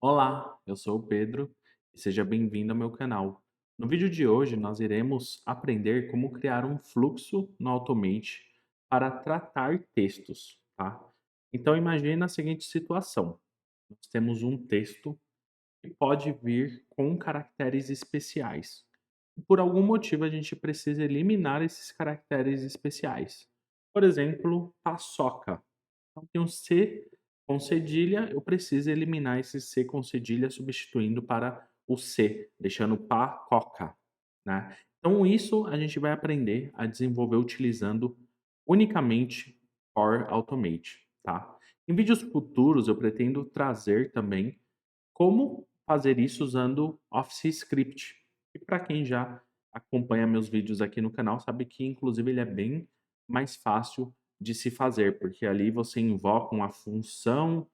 Olá, eu sou o Pedro e seja bem-vindo ao meu canal. No vídeo de hoje, nós iremos aprender como criar um fluxo no Automate para tratar textos, tá? Então, imagina a seguinte situação: nós temos um texto que pode vir com caracteres especiais. E por algum motivo, a gente precisa eliminar esses caracteres especiais. Por exemplo, paçoca. Então tem um C com cedilha, eu preciso eliminar esse C com cedilha, substituindo para o C, deixando pacoca, né. Então isso a gente vai aprender a desenvolver utilizando unicamente Power Automate, tá. Em vídeos futuros eu pretendo trazer também como fazer isso usando Office Script. E para quem já acompanha meus vídeos aqui no canal, sabe que inclusive ele é bem mais fácil de se fazer, porque ali você invoca uma função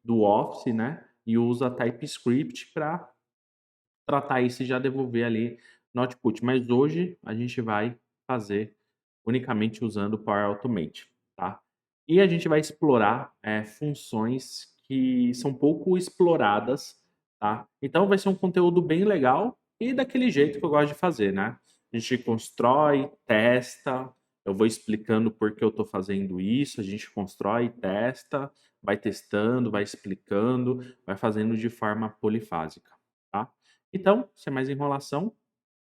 do Office, né, e usa TypeScript para tratar isso e já devolver ali no output. Mas hoje a gente vai fazer unicamente usando o Power Automate, tá? E a gente vai explorar, funções que são pouco exploradas, tá? Então vai ser um conteúdo bem legal e daquele jeito que eu gosto de fazer, né? A gente constrói, testa, eu vou explicando por que eu estou fazendo isso, a gente constrói, testa, vai testando, vai explicando, vai fazendo de forma polifásica, tá? Então, sem mais enrolação,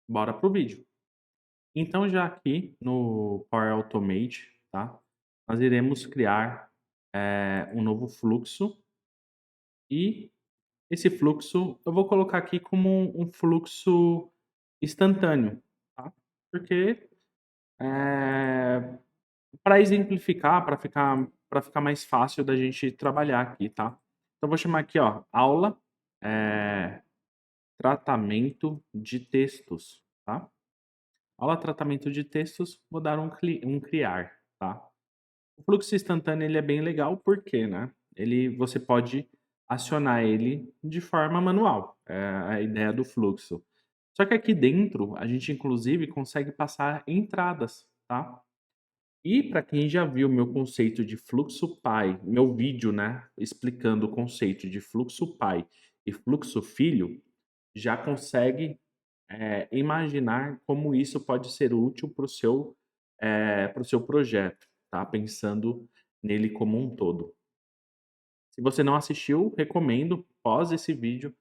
bora pro vídeo. Então, já aqui no Power Automate, tá? Nós iremos criar um novo fluxo e esse fluxo eu vou colocar aqui como um fluxo instantâneo, tá? Porque para exemplificar, para ficar mais fácil da gente trabalhar aqui, tá? Então, eu vou chamar aqui, ó, aula eh, tratamento de textos, tá? Aula tratamento de textos, vou dar um criar, tá? O fluxo instantâneo ele é bem legal porque, né, você pode acionar ele de forma manual, é a ideia do fluxo. Só que aqui dentro a gente inclusive consegue passar entradas, tá? E para quem já viu meu conceito de fluxo pai, meu vídeo, né, explicando o conceito de fluxo pai e fluxo filho, já consegue imaginar como isso pode ser útil para o seu projeto, tá? Pensando nele como um todo. Se você não assistiu, recomendo, pause esse vídeo,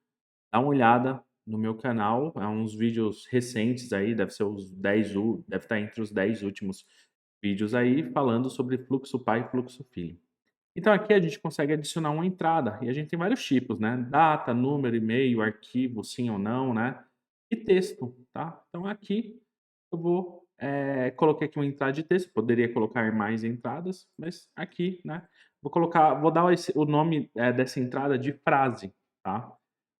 dá uma olhada no meu canal, há uns vídeos recentes aí, deve estar entre os 10 últimos vídeos aí, falando sobre fluxo pai e fluxo filho. Então aqui a gente consegue adicionar uma entrada, e a gente tem vários tipos, né, data, número, e-mail, arquivo, sim ou não, né, e texto, tá. Então aqui eu coloquei aqui uma entrada de texto, poderia colocar mais entradas, mas aqui, né, vou dar o nome, dessa entrada de frase, tá.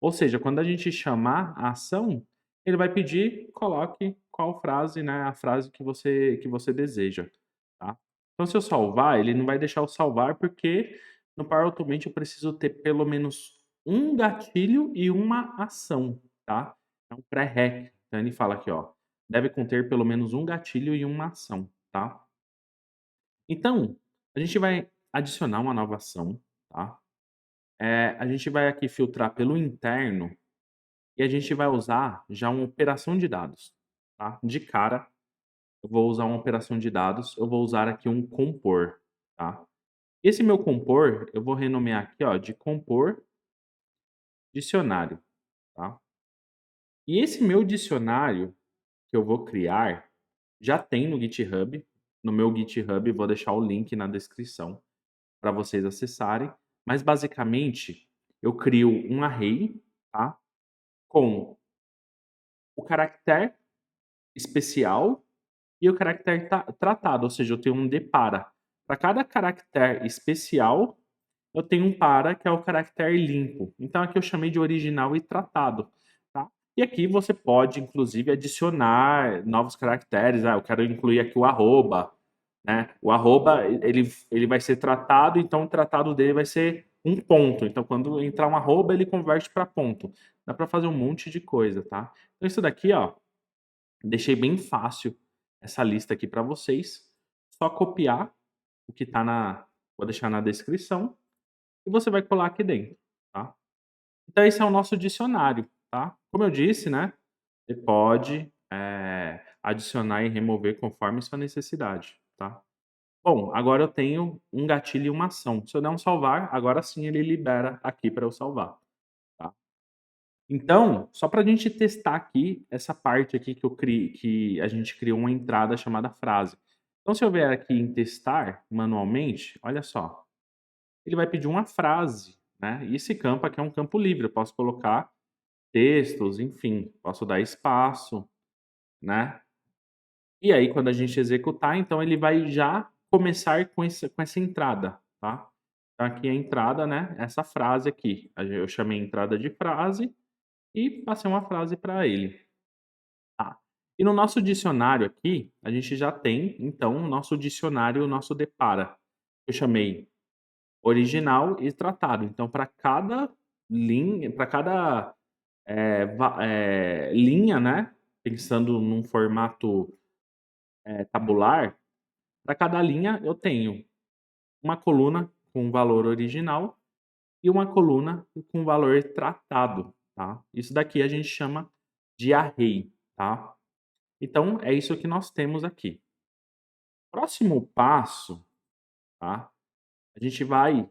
Ou seja, quando a gente chamar a ação, ele vai pedir: "Coloque qual frase", né, a frase que você deseja, tá. Então se eu salvar, ele não vai deixar eu salvar, porque no Power Automate eu preciso ter pelo menos um gatilho e uma ação, tá. É um pré-req. Então ele fala aqui, ó: "Deve conter pelo menos um gatilho e uma ação", tá. Então, a gente vai adicionar uma nova ação, tá. A gente vai aqui filtrar pelo interno e a gente vai usar já uma operação de dados, tá. De cara, eu vou usar uma operação de dados, eu vou usar aqui um compor, tá. Esse meu compor, eu vou renomear aqui, ó, de compor dicionário, tá. E esse meu dicionário que eu vou criar, já tem no GitHub. No meu GitHub, vou deixar o link na descrição para vocês acessarem. Mas basicamente, eu crio um array, tá? Com o caractere especial e o caractere tratado, ou seja, eu tenho um depara. Para cada caractere especial, eu tenho um para, que é o caractere limpo. Então aqui eu chamei de original e tratado, tá? E aqui você pode, inclusive, adicionar novos caracteres. Ah, eu quero incluir aqui o arroba, né? O arroba, ele vai ser tratado, então o tratado dele vai ser um ponto. Então, quando entrar um arroba, ele converte para ponto. Dá para fazer um monte de coisa, tá? Então, isso daqui, ó, deixei bem fácil essa lista aqui para vocês. Só copiar o que tá vou deixar na descrição e você vai colar aqui dentro, tá? Então esse é o nosso dicionário, tá. Como eu disse, né, você pode, adicionar e remover conforme sua necessidade, tá. Bom, agora eu tenho um gatilho e uma ação. Se eu der um salvar, agora sim ele libera aqui para eu salvar, tá. Então, só para a gente testar aqui essa parte aqui que a gente criou uma entrada chamada frase. Então se eu vier aqui em testar manualmente, olha só, ele vai pedir uma frase, né, e esse campo aqui é um campo livre, eu posso colocar textos, enfim, posso dar espaço, né. E aí quando a gente executar, então ele vai já começar com essa entrada, tá. Então aqui a entrada, né, essa frase aqui, eu chamei a entrada de frase e passei uma frase para ele, tá. E no nosso dicionário aqui, a gente já tem, então, o nosso dicionário, o nosso depara. Eu chamei original e tratado, então para cada linha, para cada, linha, né, pensando num formato, tabular, para cada linha eu tenho uma coluna com valor original e uma coluna com valor tratado, tá. Isso daqui a gente chama de array, tá. Então é isso que nós temos aqui. Próximo passo, tá, a gente vai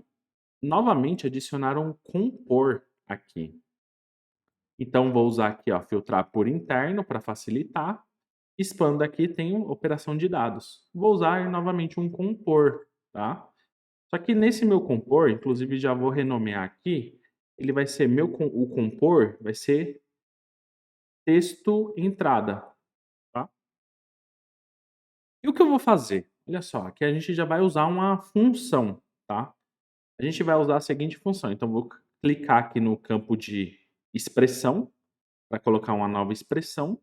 novamente adicionar um compor aqui. Então vou usar aqui, ó, filtrar por interno para facilitar. Expando aqui, tenho operação de dados. Vou usar novamente um compor, tá? Só que nesse meu compor, inclusive já vou renomear aqui, ele vai ser o compor vai ser texto entrada, tá? E o que eu vou fazer? Olha só, aqui a gente já vai usar uma função, tá? A gente vai usar a seguinte função, então vou clicar aqui no campo de expressão, para colocar uma nova expressão,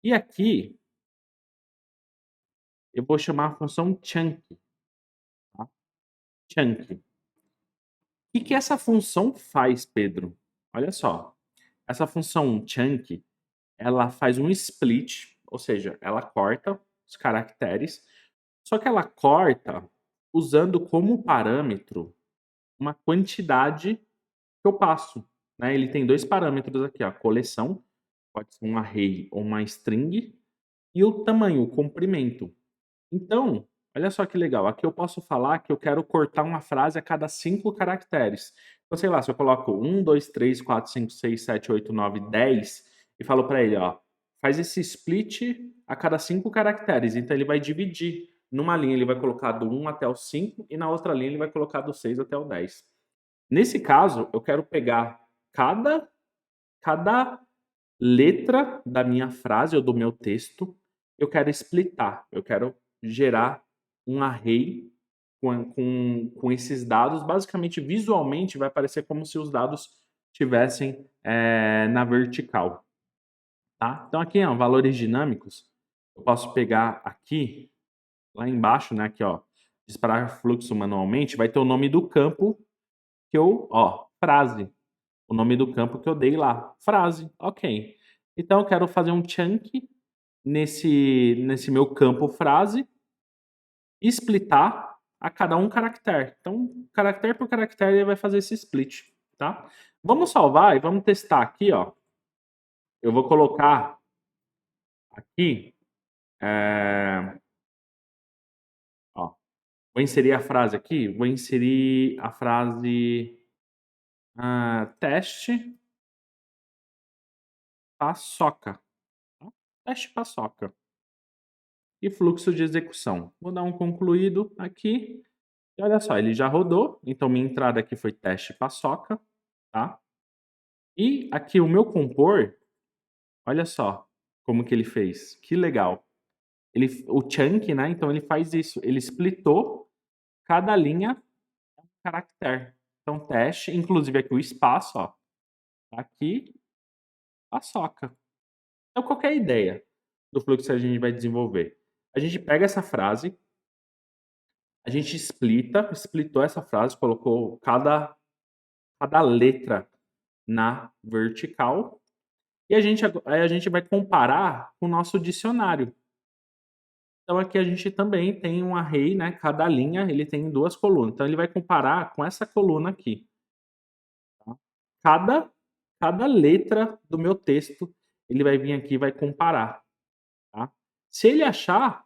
e aqui eu vou chamar a função chunk, tá? Chunk. O que essa função faz, Pedro? Olha só, essa função chunk, ela faz um split, ou seja, ela corta os caracteres, só que ela corta usando como parâmetro uma quantidade que eu passo, né. Ele tem 2 parâmetros aqui, ó, coleção, pode ser um array ou uma string, e o tamanho, o comprimento. Então, olha só que legal, aqui eu posso falar que eu quero cortar uma frase a cada 5 caracteres. Então, sei lá, se eu coloco 1, 2, 3, 4, 5, 6, 7, 8, 9, 10 e falo para ele, ó, faz esse split a cada 5 caracteres, então ele vai dividir. Numa linha ele vai colocar do 1 até o 5 e na outra linha ele vai colocar do 6 até o 10. Nesse caso, eu quero pegar cada letra da minha frase ou do meu texto, eu quero splitar, eu quero gerar um array com esses dados. Basicamente, visualmente, vai parecer como se os dados tivessem na vertical, tá? Então aqui, ó, valores dinâmicos, eu posso pegar aqui, lá embaixo, né, aqui, ó, disparar fluxo manualmente, vai ter o nome do campo que eu, ó, frase. O nome do campo que eu dei lá, frase, ok. Então eu quero fazer um chunk nesse meu campo frase e splitar a cada um caractere. Então, caractere por caractere ele vai fazer esse split, tá? Vamos salvar e vamos testar aqui, ó. Eu vou colocar aqui, eh, ó, vou inserir a frase aqui, vou inserir a frase, teste paçoca, tá? Teste paçoca. E fluxo de execução. Vou dar um concluído aqui e olha só, ele já rodou, então minha entrada aqui foi teste paçoca, tá? E aqui o meu compor, olha só como que ele fez, que legal. O chunk, né, então ele faz isso, ele splitou cada linha em um caractere. Então teste, inclusive aqui o espaço, ó, tá aqui, paçoca. Então qual que é a ideia do fluxo que a gente vai desenvolver? A gente pega essa frase, a gente splitou essa frase, colocou cada letra na vertical, e aí a gente vai comparar com o nosso dicionário. Então aqui a gente também tem um array, né, cada linha ele tem 2 colunas, então ele vai comparar com essa coluna aqui, tá. cada, cada letra do meu texto, ele vai vir aqui e vai comparar, tá? Se ele achar,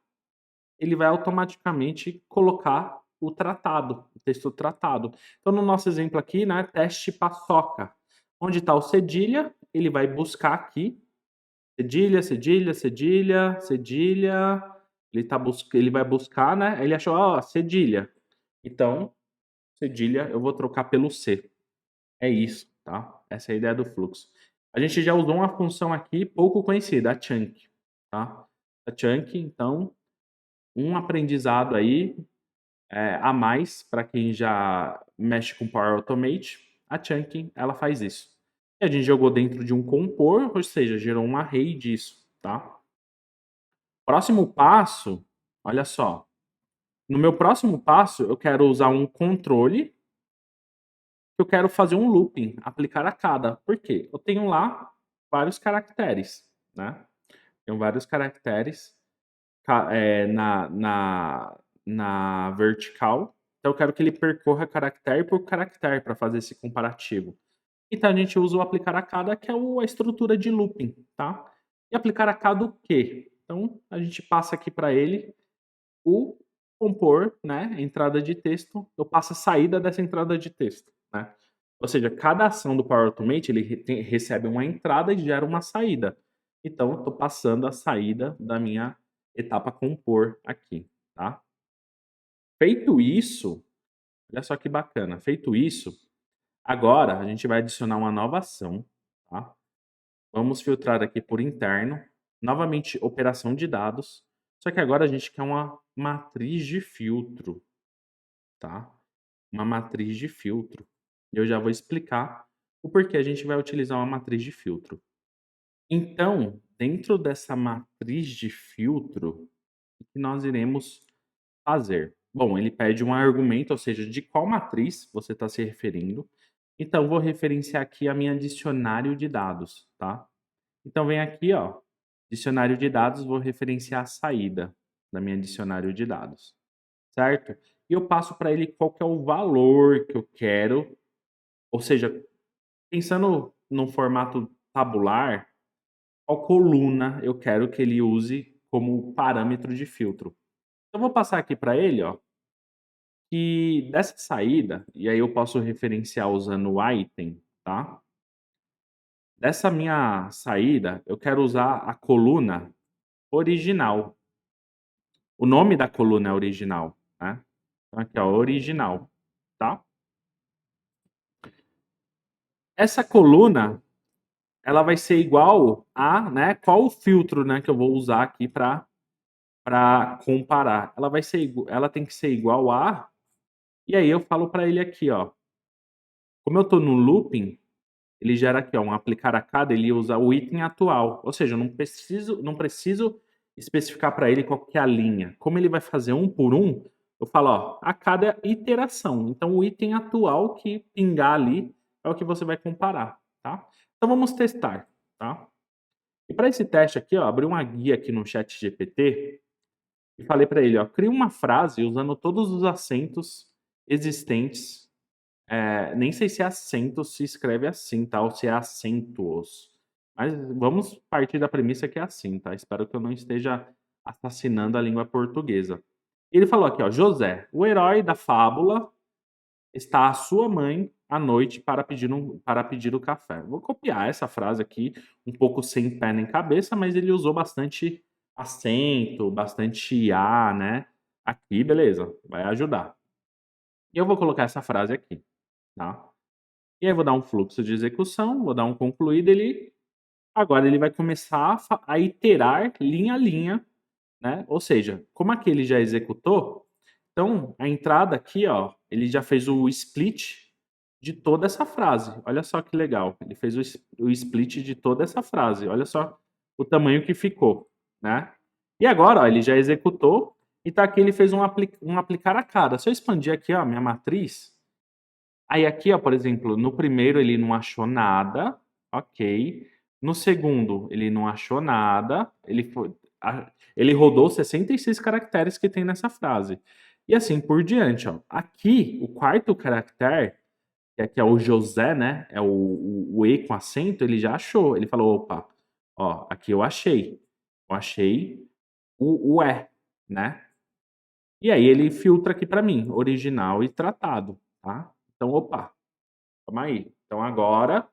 ele vai automaticamente colocar o tratado, o texto tratado. Então, no nosso exemplo aqui, né, teste paçoca. Onde está o cedilha, ele vai buscar aqui, cedilha, cedilha, cedilha, cedilha. Ele vai buscar, né? Ele achou, ó, cedilha. Então, cedilha eu vou trocar pelo C. É isso, tá? Essa é a ideia do fluxo. A gente já usou uma função aqui pouco conhecida, a chunk, tá? A chunk, então, um aprendizado aí a mais para quem já mexe com Power Automate. A chunking, ela faz isso. E a gente jogou dentro de um compor, ou seja, gerou um array disso, tá? Próximo passo, olha só. No meu próximo passo, eu quero usar um controle. Eu quero fazer um looping, aplicar a cada. Por quê? Eu tenho lá vários caracteres, né? Tenho vários caracteres na vertical. Então eu quero que ele percorra caractere por caractere para fazer esse comparativo. Então a gente usa o aplicar a cada, que é a estrutura de looping, tá? E aplicar a cada o quê? Então a gente passa aqui para ele o compor, né? Entrada de texto, eu passo a saída dessa entrada de texto, né? Ou seja, cada ação do Power Automate ele recebe uma entrada e gera uma saída. Então, eu estou passando a saída da minha etapa compor aqui, tá? Feito isso, olha só que bacana. Feito isso, agora a gente vai adicionar uma nova ação, tá? Vamos filtrar aqui por interno. Novamente, operação de dados. Só que agora a gente quer uma matriz de filtro, tá? Uma matriz de filtro. E eu já vou explicar o porquê a gente vai utilizar uma matriz de filtro. Então, dentro dessa matriz de filtro, o que nós iremos fazer? Bom, ele pede um argumento, ou seja, de qual matriz você está se referindo. Então, vou referenciar aqui a minha dicionário de dados, tá? Então, vem aqui, ó, dicionário de dados, vou referenciar a saída da minha dicionário de dados, certo? E eu passo para ele qual que é o valor que eu quero, ou seja, pensando no formato tabular, qual coluna eu quero que ele use como parâmetro de filtro. Eu vou passar aqui para ele, ó, que dessa saída, e aí eu posso referenciar usando o item, tá? Dessa minha saída, eu quero usar a coluna original. O nome da coluna é original, né? Então aqui, ó, original, tá? Essa coluna, ela vai ser igual a, né? Qual o filtro, né, que eu vou usar aqui para comparar? Ela tem que ser igual a, e aí eu falo para ele aqui, ó. Como eu estou no looping, ele gera aqui, ó, um aplicar a cada, ele usa o item atual. Ou seja, eu não preciso especificar para ele qual que é a linha. Como ele vai fazer um por um, eu falo, ó, a cada iteração. Então, o item atual que pingar ali é o que você vai comparar, tá? Então, vamos testar, tá? E para esse teste aqui, ó, abri uma guia aqui no chat GPT e falei para ele, ó, cria uma frase usando todos os acentos existentes. Nem sei se acento se escreve assim, tá? Ou se é acentos. Mas vamos partir da premissa que é assim, tá? Espero que eu não esteja assassinando a língua portuguesa. Ele falou aqui, ó, José, o herói da fábula está à sua mãe à noite para pedir o café. Vou copiar essa frase aqui, um pouco sem pé nem cabeça, mas ele usou bastante acento, bastante IA, né? Aqui, beleza, vai ajudar. E eu vou colocar essa frase aqui, tá? E aí eu vou dar um fluxo de execução, vou dar um concluído, agora ele vai começar a iterar linha a linha, né? Ou seja, como aqui ele já executou, então a entrada aqui, ó, ele já fez o split de toda essa frase. Olha só que legal, ele fez o split de toda essa frase. Olha só o tamanho que ficou, né? E agora, ó, ele já executou e tá aqui ele fez um aplicar a cada. Se eu expandir aqui, ó, a minha matriz, aí aqui, ó, por exemplo, no primeiro ele não achou nada, ok. No segundo ele não achou nada, ele rodou 66 caracteres que tem nessa frase. E assim por diante, ó. Aqui, o quarto caractere, que aqui é o José, né? É o E com acento, ele já achou. Ele falou: opa, ó, aqui eu achei. Eu achei o E, né? E aí ele filtra aqui para mim, original e tratado, tá? Então, opa, calma aí. Então agora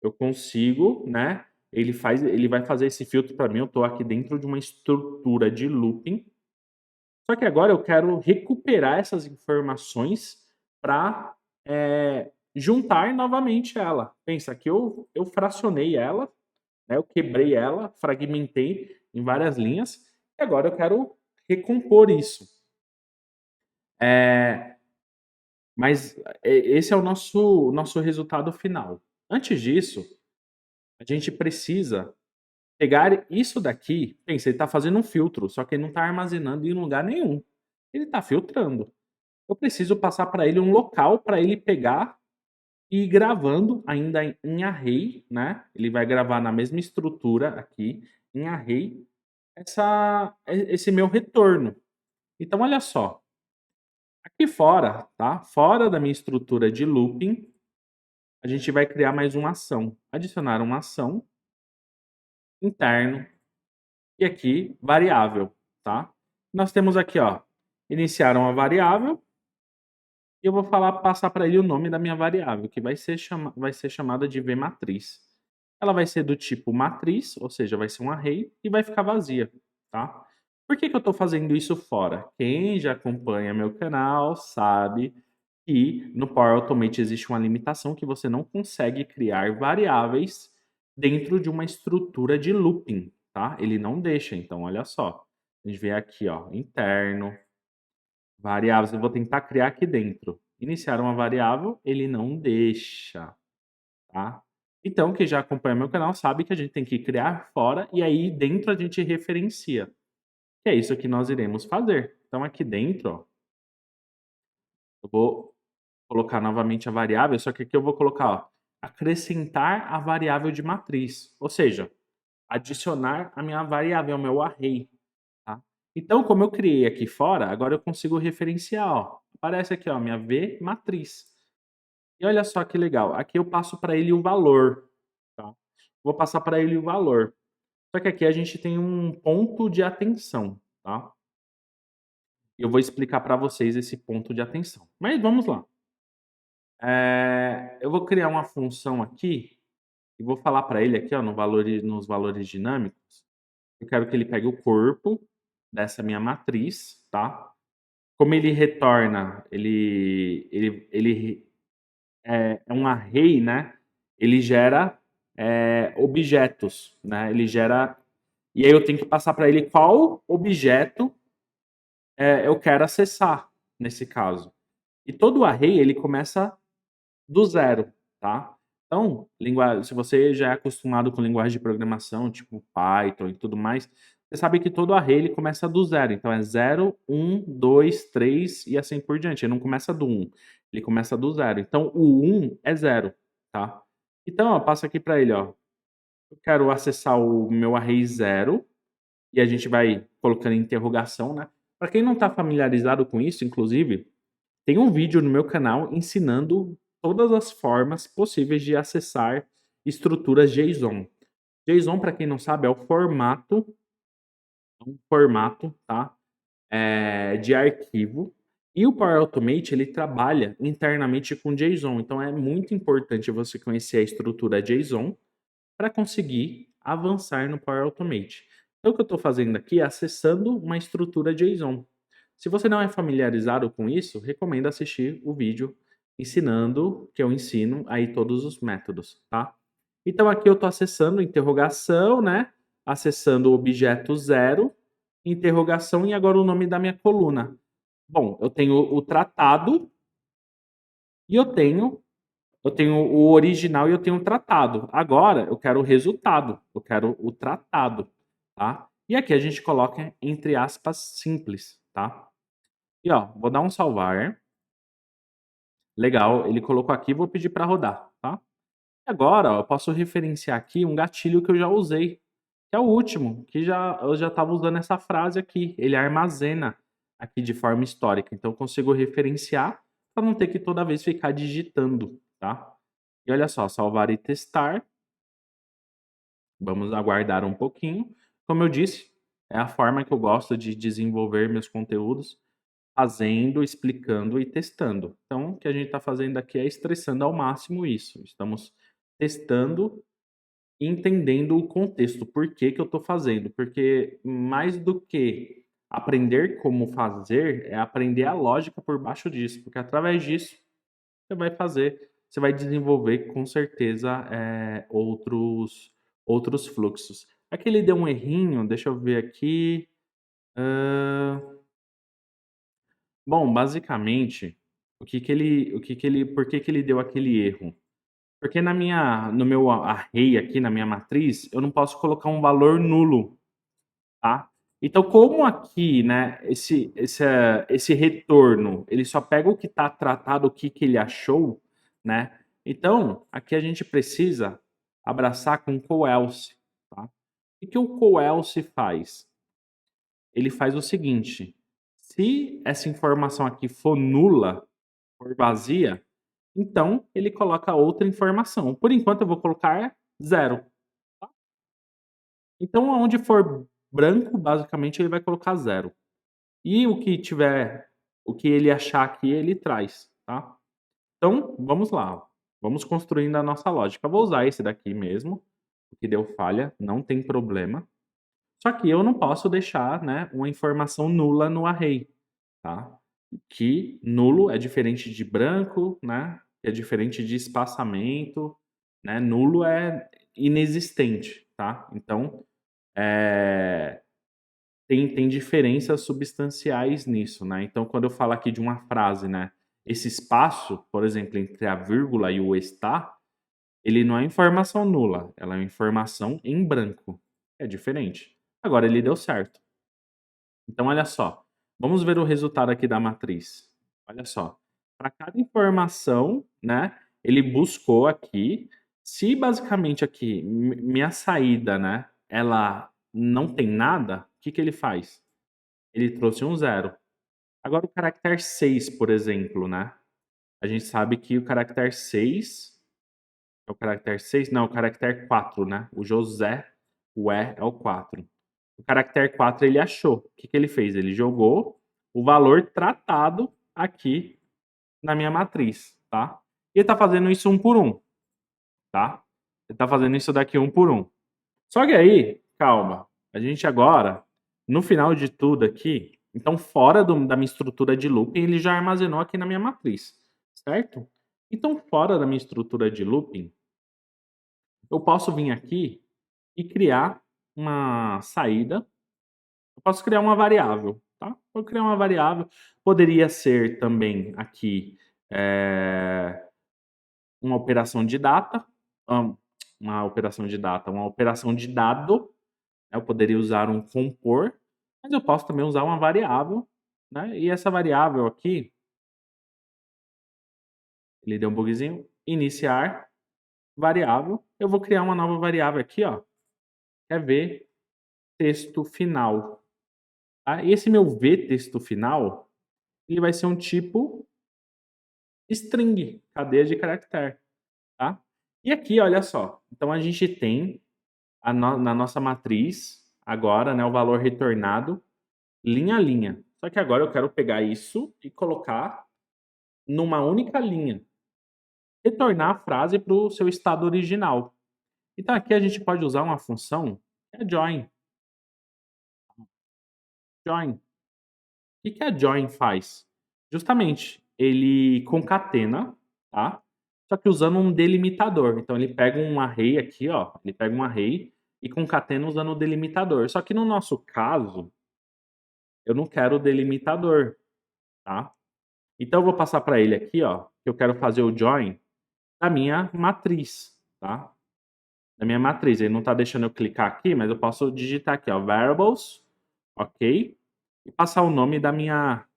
eu consigo, né? Ele vai fazer esse filtro para mim. Eu estou aqui dentro de uma estrutura de looping. Só que agora eu quero recuperar essas informações para juntar novamente ela. Pensa que eu fracionei ela, né? Eu quebrei ela, fragmentei em várias linhas, e agora eu quero recompor isso. É, mas esse é o nosso resultado final. Antes disso, a gente precisa pegar isso daqui. Pensa, ele está fazendo um filtro, só que ele não está armazenando em lugar nenhum. Ele está filtrando. Eu preciso passar para ele um local para ele pegar e ir gravando ainda em array, né? Ele vai gravar na mesma estrutura aqui, em array, esse meu retorno. Então, olha só. Aqui fora, tá? Fora da minha estrutura de looping, a gente vai criar mais uma ação. Adicionar uma ação, interno, e aqui variável, tá? Nós temos aqui, ó, iniciar uma variável, e eu vou passar para ele o nome da minha variável, que vai ser chamada de vMatriz. Ela vai ser do tipo matriz, ou seja, vai ser um array, e vai ficar vazia, tá? Por que eu estou fazendo isso fora? Quem já acompanha meu canal sabe que no Power Automate existe uma limitação que você não consegue criar variáveis dentro de uma estrutura de looping, tá? Ele não deixa, então olha só. A gente vem aqui, ó, interno, variáveis, eu vou tentar criar aqui dentro. Iniciar uma variável, ele não deixa, tá? Então, quem já acompanha meu canal sabe que a gente tem que criar fora e aí dentro a gente referencia. Que é isso que nós iremos fazer. Então, aqui dentro, ó, eu vou colocar novamente a variável, só que aqui eu vou colocar, ó, acrescentar a variável de matriz, ou seja, adicionar a minha variável, o meu array, tá? Então, como eu criei aqui fora, agora eu consigo referenciar, ó. Aparece aqui, ó, minha V matriz. E olha só que legal, aqui eu passo para ele o valor, tá? Vou passar para ele o valor. Só que aqui a gente tem um ponto de atenção, tá? Eu vou explicar para vocês esse ponto de atenção. Mas vamos lá. Eu vou criar uma função aqui e vou falar para ele aqui, ó, nos valores dinâmicos. Eu quero que ele pegue o corpo dessa minha matriz, tá? Como ele retorna, ele é um array, né? Ele gera objetos, né? Ele gera e aí eu tenho que passar para ele qual objeto eu quero acessar nesse caso. E todo array ele começa do zero, tá? Então, se você já é acostumado com linguagem de programação, tipo Python e tudo mais, você sabe que todo array ele começa do zero. Então é 0, 1, 2, 3 e assim por diante. Ele não começa do 1, ele começa do zero. Então o 1 é zero, tá? Então, ó, passa aqui para ele, ó. Eu quero acessar o meu array zero e a gente vai colocando interrogação, né? Para quem não está familiarizado com isso, inclusive, tem um vídeo no meu canal ensinando todas as formas possíveis de acessar estruturas JSON. JSON, para quem não sabe, é um formato, tá? De arquivo. E o Power Automate ele trabalha internamente com JSON. Então é muito importante você conhecer a estrutura JSON para conseguir avançar no Power Automate. Então o que eu estou fazendo aqui é acessando uma estrutura JSON. Se você não é familiarizado com isso, recomendo assistir o vídeo ensinando, que eu ensino aí todos os métodos, tá? Então aqui eu estou acessando interrogação, né? Acessando o objeto zero, interrogação e agora o nome da minha coluna. Bom, eu tenho o tratado e eu tenho o original e eu tenho o tratado. Agora eu quero o resultado, eu quero o tratado, tá? E aqui a gente coloca entre aspas simples, tá? E ó, vou dar um salvar. Legal, ele colocou aqui, vou pedir para rodar, tá? E agora, ó, eu posso referenciar aqui um gatilho que eu já usei, que é o último, que eu já estava usando essa frase aqui. Ele armazena aqui de forma histórica, então eu consigo referenciar para não ter que toda vez ficar digitando, tá? E olha só, salvar e testar. Vamos aguardar um pouquinho. Como eu disse, é a forma que eu gosto de desenvolver meus conteúdos, fazendo, explicando e testando. Então, o que a gente está fazendo aqui é estressando ao máximo isso. Estamos testando e entendendo o contexto, por que que eu estou fazendo. Porque mais do que aprender como fazer, é aprender a lógica por baixo disso. Porque através disso, você vai desenvolver com certeza outros fluxos. Aqui ele deu um errinho, deixa eu ver aqui. Hã, bom, basicamente, por que que ele deu aquele erro? Porque no meu array aqui, na minha matriz, eu não posso colocar um valor nulo, tá? Então, como aqui, né, esse retorno, ele só pega o que está tratado, o que que ele achou, né? Então, aqui a gente precisa abraçar com o else, tá? O que o else faz? Ele faz o seguinte: se essa informação aqui for nula, for vazia, então ele coloca outra informação. Por enquanto eu vou colocar zero. Então, aonde for branco, basicamente ele vai colocar zero. E o que ele achar aqui, ele traz, tá? Então, vamos lá. Vamos construindo a nossa lógica. Eu vou usar esse daqui mesmo, o que deu falha, não tem problema. Só que eu não posso deixar, né, uma informação nula no array, tá? Que nulo é diferente de branco, né? É diferente de espaçamento, né? Nulo é inexistente, tá? Então, eh, tem diferenças substanciais nisso, né? Então, quando eu falo aqui de uma frase, né? Esse espaço, por exemplo, entre a vírgula e o está, ele não é informação nula, ela é uma informação em branco. É diferente. Agora ele deu certo. Então, olha só. Vamos ver o resultado aqui da matriz. Olha só. Para cada informação, né? Ele buscou aqui. Se basicamente aqui minha saída, né? Ela não tem nada, o que que ele faz? Ele trouxe um zero. Agora o caractere 6, por exemplo, né? A gente sabe que o caractere 6 é o caractere 6? Não, o caractere 4, né? O José, o E é o 4. O caractere 4 ele achou. O que que ele fez? Ele jogou o valor tratado aqui na minha matriz, tá? E ele tá fazendo isso um por um, tá? Ele tá fazendo isso daqui um por um. Só que aí, calma, a gente agora, no final de tudo aqui, então fora da minha estrutura de looping, ele já armazenou aqui na minha matriz, certo? Então fora da minha estrutura de looping, eu posso vir aqui e criar uma saída. Eu posso criar uma variável, tá? Vou criar uma variável. Poderia ser também aqui uma operação de data, hã, uma operação de dado, né? Eu poderia usar um compor, mas eu posso também usar uma variável, né? E essa variável aqui, ele deu um bugzinho, iniciar variável. Eu vou criar uma nova variável aqui, ó, que é v texto final. Tá? E esse meu v texto final, ele vai ser um tipo string, cadeia de caractere, tá? E aqui, olha só, então a gente tem na nossa matriz agora, né, o valor retornado linha a linha. Só que agora eu quero pegar isso e colocar numa única linha. Retornar a frase para o seu estado original. Então aqui a gente pode usar uma função, que é join. Join. O que que a join faz? Justamente, ele concatena, tá? Só que usando um delimitador. Então ele pega um array aqui, ó, ele pega um array e concatena usando o delimitador. Só que no nosso caso, eu não quero o delimitador, tá? Então eu vou passar para ele aqui, ó, que eu quero fazer o join da minha matriz, tá? Da minha matriz. Ele não está deixando eu clicar aqui, mas eu posso digitar aqui, ó, variables, ok? E passar o nome da minha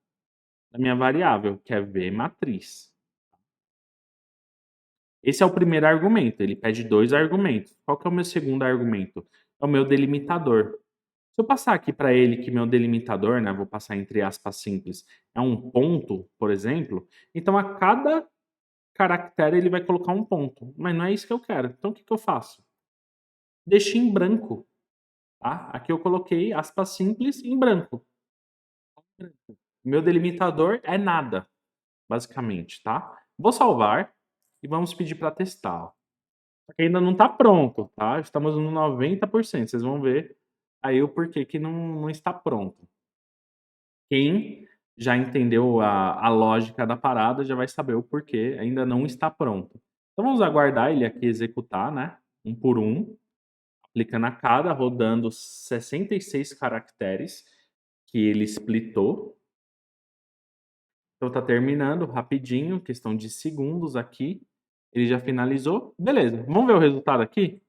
variável, que é vmatriz. Esse é o primeiro argumento, ele pede 2 argumentos. Qual que é o meu segundo argumento? É o meu delimitador. Se eu passar aqui para ele que meu delimitador, né, vou passar entre aspas simples, é um ponto, por exemplo, então a caractere ele vai colocar um ponto, mas não é isso que eu quero. Então o que que eu faço? Deixei em branco, tá? Aqui eu coloquei aspas simples em branco. Meu delimitador é nada, basicamente, tá? Vou salvar e vamos pedir para testar, ó. Só que ainda não está pronto, tá? Estamos no 90%. Vocês vão ver aí o porquê que não está pronto. Quem já entendeu a lógica da parada já vai saber o porquê ainda não está pronto. Então vamos aguardar ele aqui executar, né? Um por um, aplicando a cada, rodando 66 caracteres que ele splitou. Então tá terminando rapidinho, questão de segundos aqui. Ele já finalizou. Beleza, vamos ver o resultado aqui?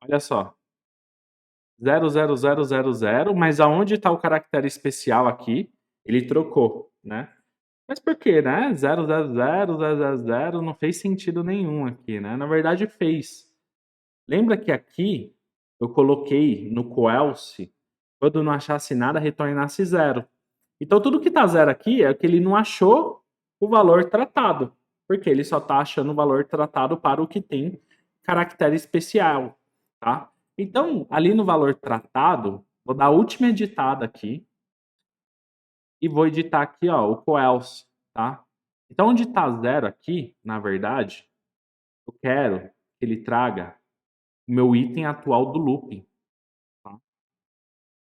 Olha só. 00000, mas aonde está o caractere especial aqui, ele trocou, né? Mas por quê, né? 0000000 não fez sentido nenhum aqui, né? Na verdade fez. Lembra que aqui eu coloquei no coelse, quando não achasse nada, retornasse zero. Então tudo que tá zero aqui é que ele não achou o valor tratado, porque ele só tá achando o valor tratado para o que tem caractere especial, tá? Então, ali no valor tratado, vou dar a última editada aqui e vou editar aqui, ó, o coelse, tá? Então, onde tá zero aqui, na verdade, eu quero que ele traga o meu item atual do looping, tá?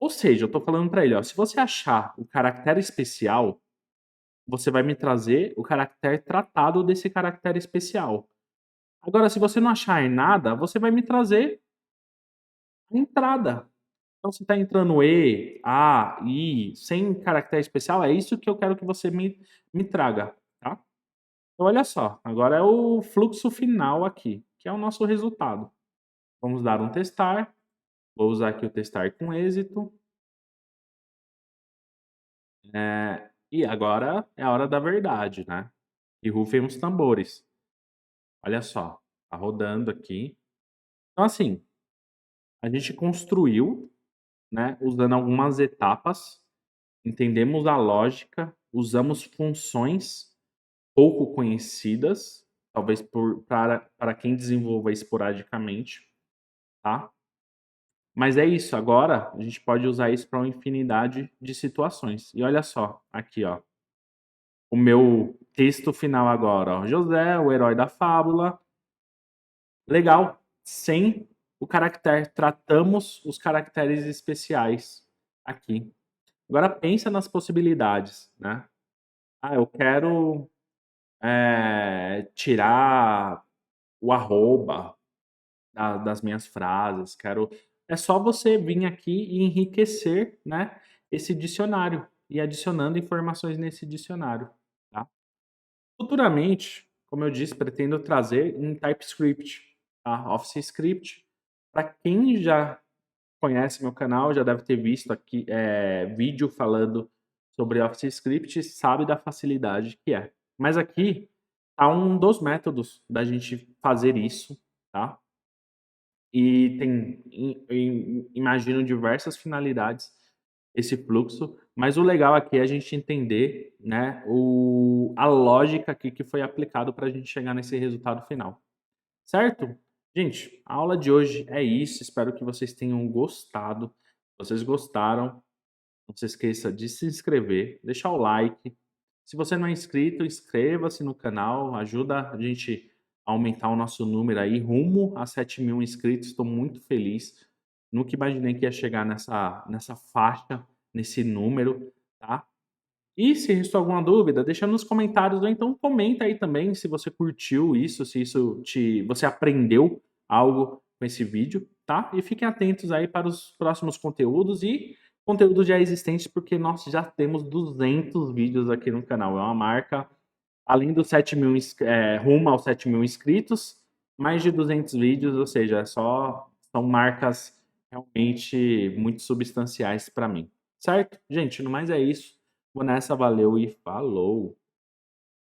Ou seja, eu tô falando para ele, ó, se você achar o caractere especial, você vai me trazer o caractere tratado desse caractere especial. Agora, se você não achar em nada, você vai me trazer a entrada. Então, se está entrando E, A, I, sem caractere especial, é isso que eu quero que você me traga, tá? Então, olha só, agora é o fluxo final aqui, que é o nosso resultado. Vamos dar um testar. Vou usar aqui o testar com êxito. E agora é a hora da verdade, né? E rufem os tambores. Olha só, tá rodando aqui. Então, assim, a gente construiu, né, usando algumas etapas, entendemos a lógica, usamos funções pouco conhecidas, talvez para quem desenvolva esporadicamente, tá? Mas é isso, agora a gente pode usar isso para uma infinidade de situações. E olha só, aqui, ó, o meu texto final agora, ó, José, o herói da fábula. Legal, sem o caractere, tratamos os caracteres especiais aqui. Agora pensa nas possibilidades, né? Ah, eu quero tirar o arroba das minhas frases, quero. É só você vir aqui e enriquecer, né, esse dicionário e adicionando informações nesse dicionário, tá? Futuramente, como eu disse, pretendo trazer em TypeScript, tá? Office Script. Para quem já conhece meu canal, já deve ter visto aqui vídeo falando sobre Office Script e sabe da facilidade que é. Mas aqui tá um dos métodos da gente fazer isso, tá? E tem, imagino, diversas finalidades esse fluxo, mas o legal aqui é a gente entender, né, a lógica aqui que foi aplicado para a gente chegar nesse resultado final. Certo? Gente, a aula de hoje é isso. Espero que vocês tenham gostado. Se vocês gostaram, não se esqueça de se inscrever, deixar o like. Se você não é inscrito, inscreva-se no canal. Ajuda a gente a aumentar o nosso número aí, rumo a 7.000 inscritos. Estou muito feliz. Nunca imaginei que ia chegar nessa faixa, nesse número, tá? E se restou alguma dúvida, deixa nos comentários ou então comenta aí também se você curtiu isso, se você aprendeu algo com esse vídeo, tá? E fiquem atentos aí para os próximos conteúdos e conteúdos já existentes, porque nós já temos 200 vídeos aqui no canal. É uma marca, além dos 7.000, rumo aos 7.000 inscritos, mais de 200 vídeos, ou seja, são marcas realmente muito substanciais para mim. Certo? Gente, no mais é isso. Vou nessa, valeu e falou!